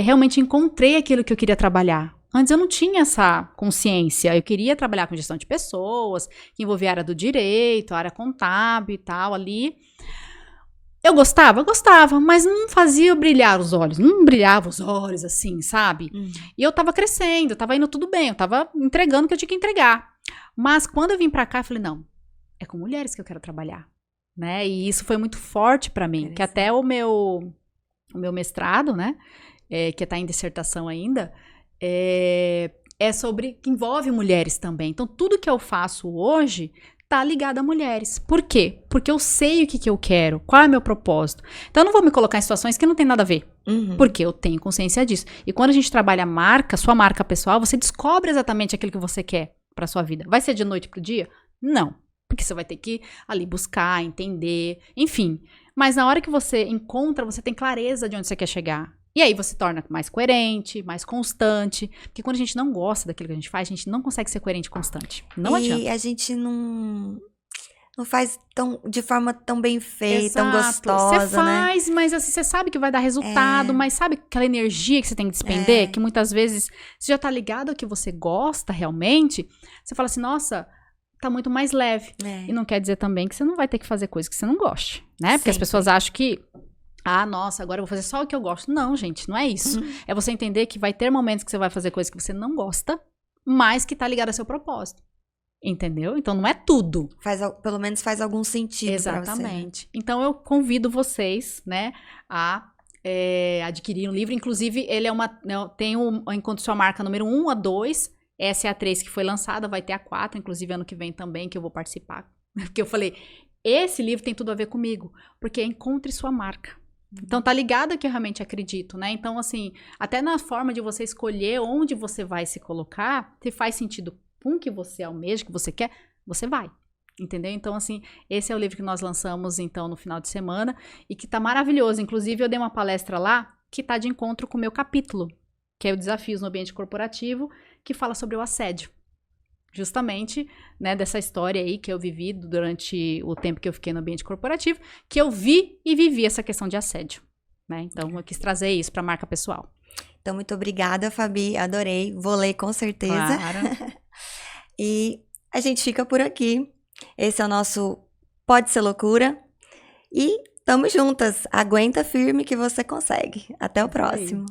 realmente encontrei aquilo que eu queria trabalhar. Antes eu não tinha essa consciência. Eu queria trabalhar com gestão de pessoas, que envolvia a área do direito, a área contábil e tal ali. Eu gostava, mas não fazia brilhar os olhos. Não brilhava os olhos assim, sabe? E eu tava crescendo, tava indo tudo bem. Eu tava entregando o que eu tinha que entregar. Mas quando eu vim pra cá, eu falei, não, é com mulheres que eu quero trabalhar. Né? E isso foi muito forte pra mim. Que até o meu mestrado, né? Que tá em dissertação ainda, que envolve mulheres também. Então, tudo que eu faço hoje tá ligado a mulheres. Por quê? Porque eu sei o que eu quero, qual é o meu propósito. Então, eu não vou me colocar em situações que não tem nada a ver. Porque eu tenho consciência disso. E quando a gente trabalha a marca, sua marca pessoal, você descobre exatamente aquilo que você quer pra sua vida. Vai ser de noite pro dia? Não. Porque você vai ter que ali buscar, entender, enfim. Mas na hora que você encontra, você tem clareza de onde você quer chegar. E aí você torna mais coerente, mais constante. Porque quando a gente não gosta daquilo que a gente faz, a gente não consegue ser coerente e constante. Não adianta. E a gente não faz de forma tão bem feita, tão gostosa, você faz, né? Mas assim, você sabe que vai dar resultado, mas sabe aquela energia que você tem que despender? Que muitas vezes você já tá ligado ao que você gosta realmente. Você fala assim, nossa, tá muito mais leve. E não quer dizer também que você não vai ter que fazer coisas que você não goste, né? Porque as pessoas acham que nossa, agora eu vou fazer só o que eu gosto. Não, gente, não é isso. É você entender que vai ter momentos que você vai fazer coisas que você não gosta, mas que tá ligado ao seu propósito. Entendeu? Então, não é tudo. Pelo menos faz algum sentido. Exatamente. Pra você, né? Então, eu convido vocês, né, a adquirir um livro. Inclusive, ele tem o Encontre Sua Marca número 1, a 2. Essa é a 3 que foi lançada, vai ter a 4, inclusive ano que vem também, que eu vou participar. Porque eu falei, esse livro tem tudo a ver comigo. Porque Encontre Sua Marca. Então, tá ligado ao que eu realmente acredito, né? Então, assim, até na forma de você escolher onde você vai se colocar, se faz sentido com o que você almeja, que você quer, você vai. Entendeu? Então, assim, esse é o livro que nós lançamos, então, no final de semana e que tá maravilhoso. Inclusive, eu dei uma palestra lá que tá de encontro com o meu capítulo, que é o Desafios no Ambiente Corporativo, que fala sobre o assédio. Justamente, né, dessa história aí que eu vivi durante o tempo que eu fiquei no ambiente corporativo, que eu vi e vivi essa questão de assédio, né? Então, eu quis trazer isso para a marca pessoal. Então, muito obrigada, Fabi. Adorei. Vou ler com certeza. Claro. E a gente fica por aqui. Esse é o nosso Pode Ser Loucura. E tamo juntas. Aguenta firme que você consegue. Até o próximo.